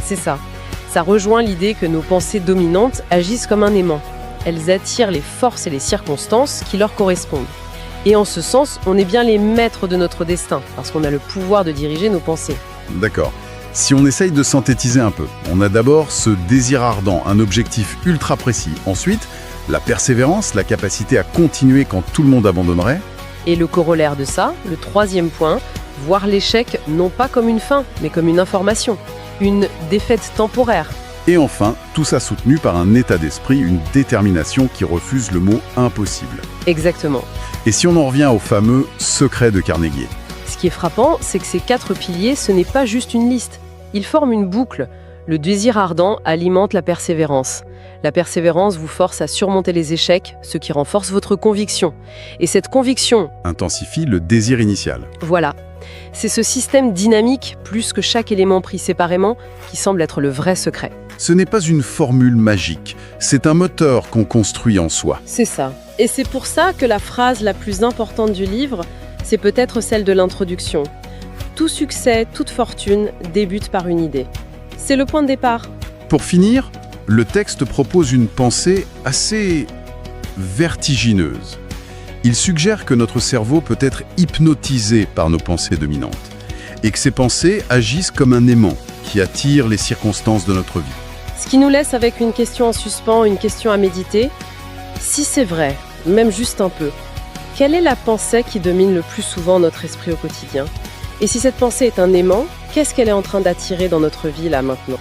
C'est ça. Ça rejoint l'idée que nos pensées dominantes agissent comme un aimant. Elles attirent les forces et les circonstances qui leur correspondent. Et en ce sens, on est bien les maîtres de notre destin, parce qu'on a le pouvoir de diriger nos pensées. D'accord. Si on essaye de synthétiser un peu, on a d'abord ce désir ardent, un objectif ultra précis. Ensuite, la persévérance, la capacité à continuer quand tout le monde abandonnerait. Et le corollaire de ça, le troisième point, voir l'échec non pas comme une fin, mais comme une information, une défaite temporaire. Et enfin, tout ça soutenu par un état d'esprit, une détermination qui refuse le mot impossible. Exactement. Et si on en revient au fameux secret de Carnegie? Ce qui est frappant, c'est que ces 4 piliers, ce n'est pas juste une liste. Ils forment une boucle. Le désir ardent alimente la persévérance. La persévérance vous force à surmonter les échecs, ce qui renforce votre conviction. Et cette conviction Intensifie le désir initial. Voilà. C'est ce système dynamique, plus que chaque élément pris séparément, qui semble être le vrai secret. Ce n'est pas une formule magique, c'est un moteur qu'on construit en soi. C'est ça. Et c'est pour ça que la phrase la plus importante du livre, c'est peut-être celle de l'introduction. Tout succès, toute fortune débute par une idée. C'est le point de départ. Pour finir, le texte propose une pensée assez vertigineuse. Il suggère que notre cerveau peut être hypnotisé par nos pensées dominantes et que ces pensées agissent comme un aimant qui attire les circonstances de notre vie. Ce qui nous laisse avec une question en suspens, une question à méditer. Si c'est vrai, même juste un peu, quelle est la pensée qui domine le plus souvent notre esprit au quotidien? Et si cette pensée est un aimant, qu'est-ce qu'elle est en train d'attirer dans notre vie là maintenant?